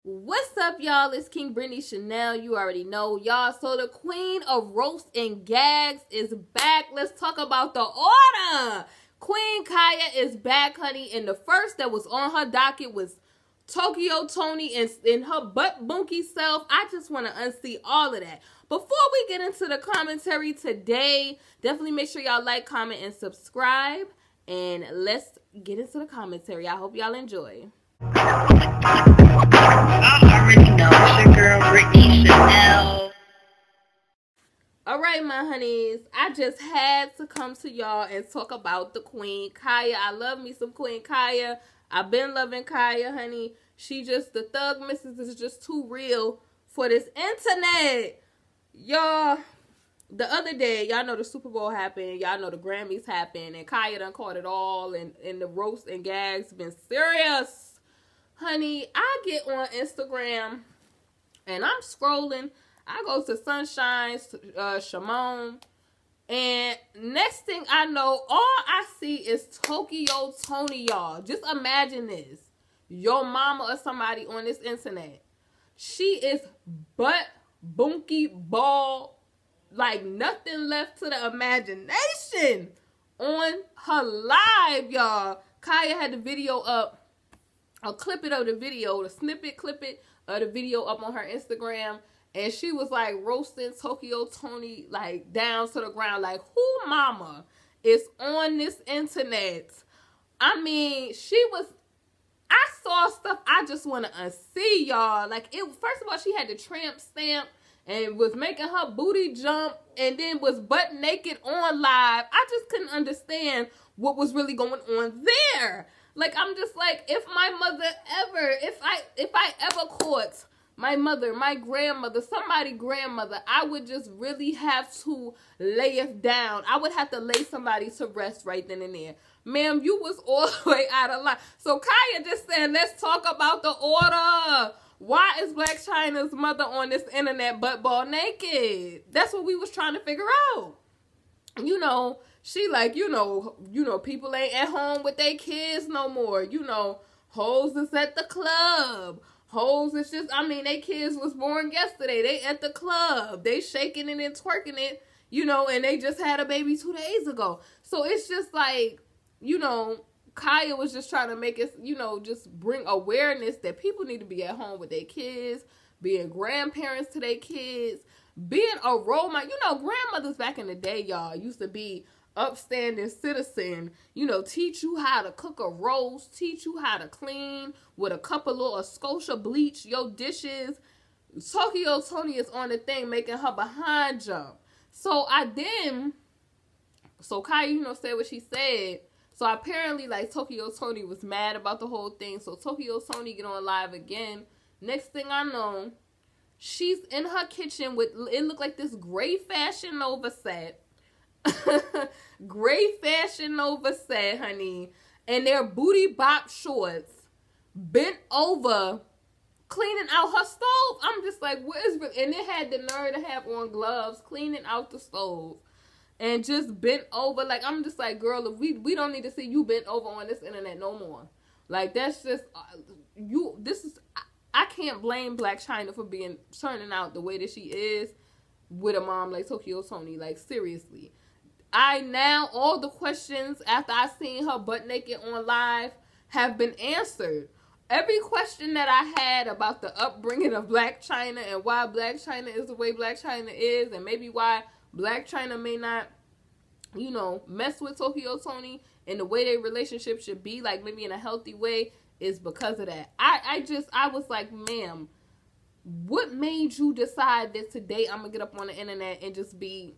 What's up, y'all? It's KingBritneyChanel. You already know, y'all. So the queen of roast and gags is back. Let's talk about the order. Queen Khia is back, honey. And the first that was on her docket was Toni in her butt bunky self. I just want to unsee all of that. Before we get into the commentary today, definitely make sure y'all like, comment, and subscribe. And let's get into the commentary. I hope y'all enjoy. I already know it's your girl Britney Chanel. Alright, my honeys, I just had to come to y'all and talk about the Queen Khia. I love me some Queen Khia. I've been loving Khia, honey. She just, the thug missus is just too real for this internet. Y'all, the other day, y'all know the Super Bowl happened. Y'all know the Grammys happened. And Khia done caught it all. And the roast and gags been serious. Honey, I get on Instagram and I'm scrolling. I go to Sunshine's, Shimon, and next thing I know, all I see is Toni, y'all. Just imagine this. Your mama or somebody on this internet. She is butt bunky ball, like nothing left to the imagination on her live, y'all. Khia had the video up. A clip it of the video, the clip it of the video up on her Instagram, and she was like roasting Toni like down to the ground, like who mama is on this internet? I mean, I saw stuff I just want to unsee, y'all. Like first of all, she had the tramp stamp and was making her booty jump, and then was butt naked on live. I just couldn't understand what was really going on there. Like, I'm just like, if my mother ever, if I ever caught my mother, my grandmother, somebody's grandmother, I would just really have to lay it down. I would have to lay somebody to rest right then and there. Ma'am, you was all the way out of line. So Khia just said, let's talk about the order. Why is Blac Chyna's mother on this internet butt ball naked? That's what we was trying to figure out. You know, she like, you know, people ain't at home with their kids no more. You know, hoes is at the club. Hoes is just, I mean, they kids was born yesterday. They at the club. They shaking it and twerking it, you know, and they just had a baby 2 days ago. So it's just like, you know, Khia was just trying to make us, you know, just bring awareness that people need to be at home with their kids, being grandparents to their kids, being a role model. You know, grandmothers back in the day, y'all, used to be upstanding citizen, you know, teach you how to cook a roast, teach you how to clean with a couple of Scotia bleach your dishes. Toni is on the thing making her behind jump. So Khia, you know, said what she said. So apparently, like, Toni was mad about the whole thing. So Toni get on live again. Next thing I know, she's in her kitchen with, it looked like this gray Fashion Nova set. Gray Fashion Nova set, honey. And their booty bop shorts. Bent over, cleaning out her stove. I'm just like, what is, and it had the nerve to have on gloves, cleaning out the stove. And just bent over. Like, I'm just like, girl, if we don't need to see you bent over on this internet no more. Like, that's just, I can't blame Blac Chyna for turning out the way that she is with a mom like Toni. Like, seriously. All the questions after I seen her butt naked on live have been answered. Every question that I had about the upbringing of Blac Chyna and why Blac Chyna is the way Blac Chyna is, and maybe why Blac Chyna may not, you know, mess with Toni and the way their relationship should be, like maybe in a healthy way, is because of that. I was like, ma'am, what made you decide that today I'm gonna get up on the internet and just be...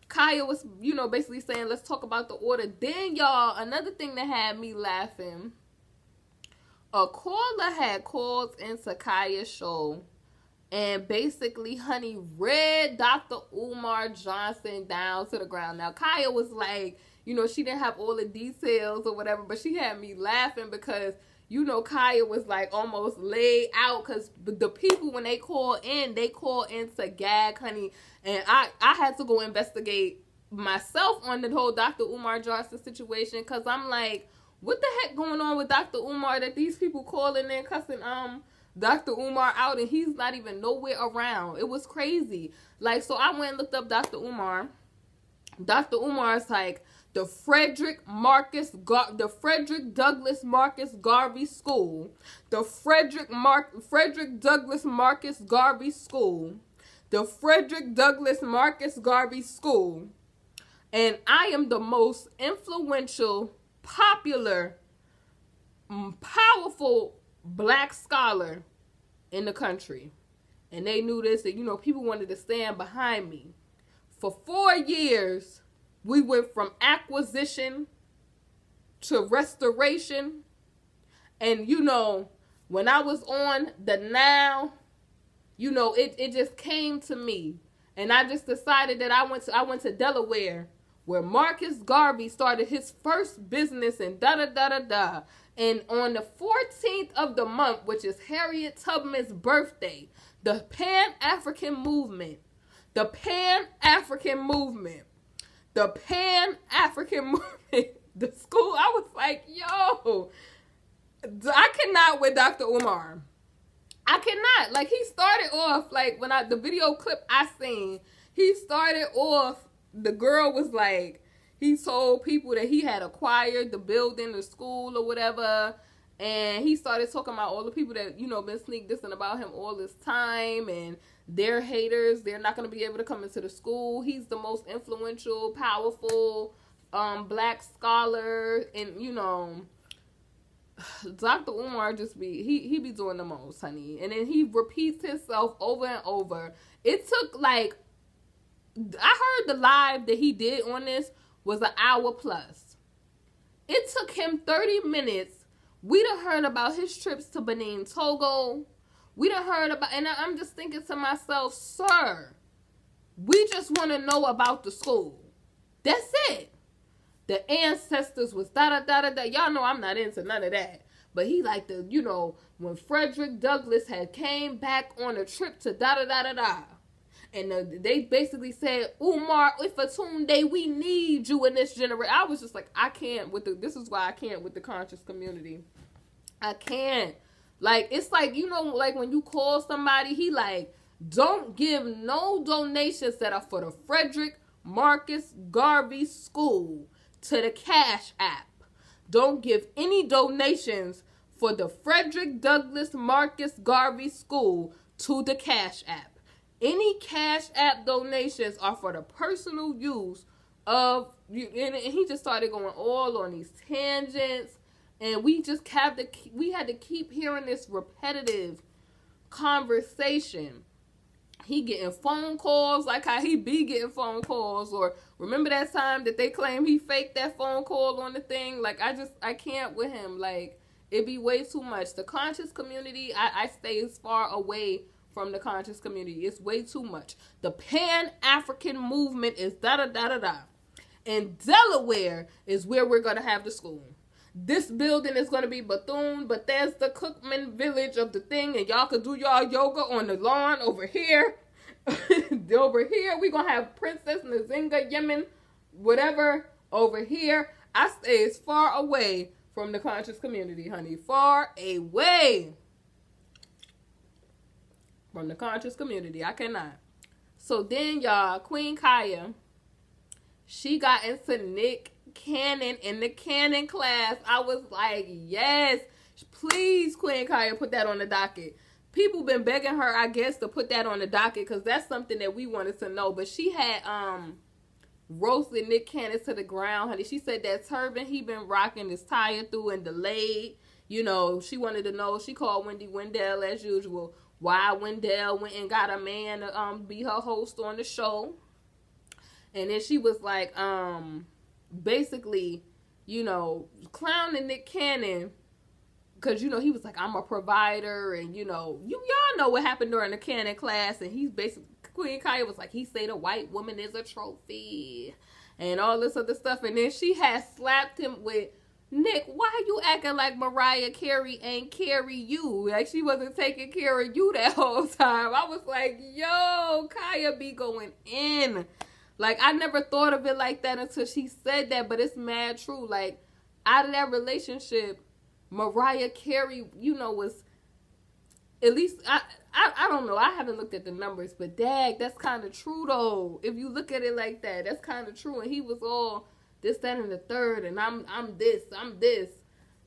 Khia was, you know, basically saying, let's talk about the order. Then, y'all, another thing that had me laughing, a caller had called into Khia's show and basically, honey, read Dr. Umar Johnson down to the ground. Now, Khia was like, you know, she didn't have all the details or whatever, but she had me laughing because, you know, Khia was like almost laid out because the people, when they call in to gag, honey. And I had to go investigate myself on the whole Dr. Umar Johnson situation because I'm like, what the heck going on with Dr. Umar that these people calling in cussing Dr. Umar out and he's not even nowhere around. It was crazy. Like, so I went and looked up Dr. Umar. Dr. Umar is like the Frederick Douglass Marcus Garvey School, the Frederick Douglass Marcus Garvey School, the Frederick Douglass Marcus Garvey School, and I am the most influential, popular, powerful black scholar in the country. And they knew this, and you know, people wanted to stand behind me. For 4 years, we went from acquisition to restoration. And, you know, when I was on the Now, you know, it just came to me. And I just decided that I went to Delaware, where Marcus Garvey started his first business and da-da-da-da-da. And on the 14th of the month, which is Harriet Tubman's birthday, the Pan-African movement, the Pan-African movement, the school, I was like, yo, I cannot with Dr. Umar. I cannot. Like, he started off, like, when the video clip I seen, he started off, the girl was like, he told people that he had acquired the building, the school, or whatever. And he started talking about all the people that, you know, been sneak dissing about him all this time. And they're haters. They're not going to be able to come into the school. He's the most influential, powerful black scholar. And, you know, Dr. Umar just be, he be doing the most, honey. And then he repeats himself over and over. It took, like, I heard the live that he did on this was an hour plus. It took him 30 minutes. We done heard about his trips to Benin, Togo. We done heard about, and I'm just thinking to myself, sir, we just want to know about the school. That's it. The ancestors was da-da-da-da-da. Y'all know I'm not into none of that. But he like the, you know, when Frederick Douglass had came back on a trip to da-da-da-da-da. And they basically said, Umar, Ifatunde, we need you in this generation. I was just like, I can't with this is why I can't with the conscious community. I can't. Like, it's like, you know, like when you call somebody, he like, don't give no donations that are for the Frederick Marcus Garvey School to the Cash App. Don't give any donations for the Frederick Douglass Marcus Garvey School to the Cash App. Any Cash App donations are for the personal use of you. And he just started going all on these tangents, and we just had to keep hearing this repetitive conversation. He getting phone calls like how he be getting phone calls, or remember that time that they claim he faked that phone call on the thing? Like, I can't with him. Like, it be way too much. The conscious community, I stay as far away from the conscious community. It's way too much. The Pan-African movement is da-da-da-da-da. And Delaware is where we're going to have the school. This building is going to be Bethune, but there's the Cookman village of the thing, and y'all could do y'all yoga on the lawn over here. Over here, we're going to have Princess Nzinga, Yemen, whatever, over here. I stay as far away from the conscious community, honey. Far away from the conscious community. I cannot. So then, y'all, Queen Khia, she got into Nick Cannon in the Cannon class. I was like, yes, please, Queen Khia, put that on the docket. People been begging her, I guess, to put that on the docket because that's something that we wanted to know. But she had roasted Nick Cannon to the ground, honey. She said that turban he been rocking is tired through and delayed. You know, she wanted to know. She called Wendy Wendell as usual. Why Wendell went and got a man to be her host on the show. And then she was like, basically, you know, clowning Nick Cannon. Because, you know, he was like, I'm a provider. And, you know, y'all know what happened during the Cannon class. And he's basically, Queen Khia was like, he said a white woman is a trophy. And all this other stuff. And then she had slapped him with, Nick, why you acting like Mariah Carey ain't carry you? Like she wasn't taking care of you that whole time. I was like, yo, Khia be going in. Like, I never thought of it like that until she said that, but it's mad true. Like, out of that relationship, Mariah Carey, you know, was At least I don't know. I haven't looked at the numbers, but dag, that's kind of true though. If you look at it like that, that's kind of true. And he was all this, that, and the third, and I'm this.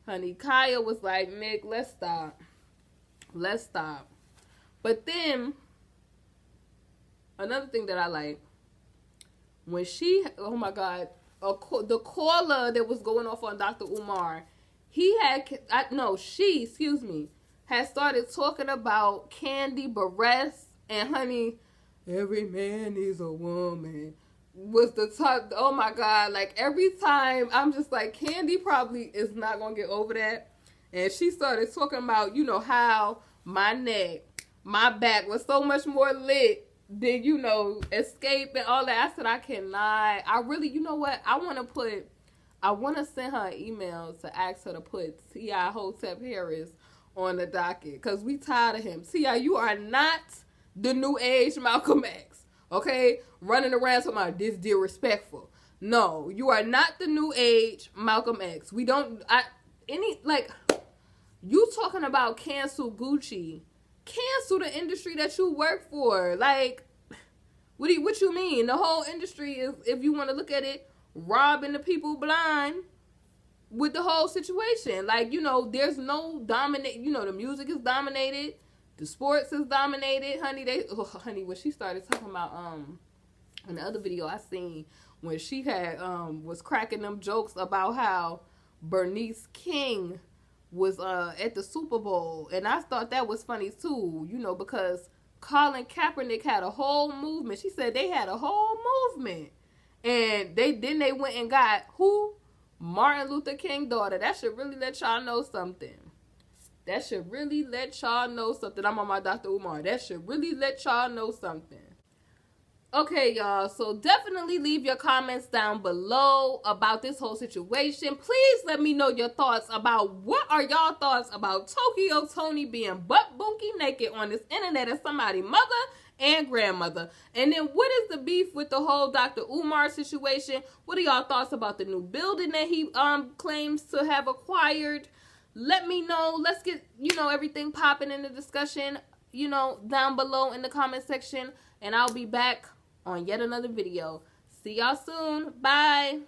Honey, Khia was like, Nick, let's stop. Let's stop. But then another thing that I like, when she, oh my God, the caller that was going off on Dr. Umar, she, excuse me, had started talking about Candy Barres and honey, every man needs a woman. Was the top, oh my God, like every time I'm just like, Candy probably is not gonna get over that. And she started talking about, you know, how my neck, my back was so much more lit than, you know, Escape and all that. I said, I cannot. I really, you know what? I want to send her an email to ask her to put T.I. Hotep Harris on the docket, because we tired of him. T.I., you are not the new age Malcolm X, okay? Running around talking about this disrespectful. No, you are not the new age Malcolm X. We don't, you talking about cancel Gucci. Cancel the industry that you work for. Like, what you mean? The whole industry is, if you want to look at it, robbing the people blind with the whole situation. Like, you know, there's no dominate, you know, the music is dominated, the sports is dominated. Honey, when she started talking about in the other video I seen, when she had was cracking them jokes about how Bernice King was at the Super Bowl, and I thought that was funny too, you know, because Colin Kaepernick had a whole movement. She said they had a whole movement, and they went and got who? Martin Luther King daughter. That should really let y'all know something. That should really let y'all know something. I'm on my Dr. Umar. That should really let y'all know something. Okay, y'all, so definitely leave your comments down below about this whole situation. Please let me know your thoughts about, what are y'all thoughts about Tokyo Toni being butt bunky naked on this internet as somebody's mother and grandmother? And then what is the beef with the whole Dr. Umar situation? What are y'all thoughts about the new building that he claims to have acquired? Let me know. Let's get, you know, everything popping in the discussion, you know, down below in the comment section. And I'll be back on yet another video. See y'all soon. Bye.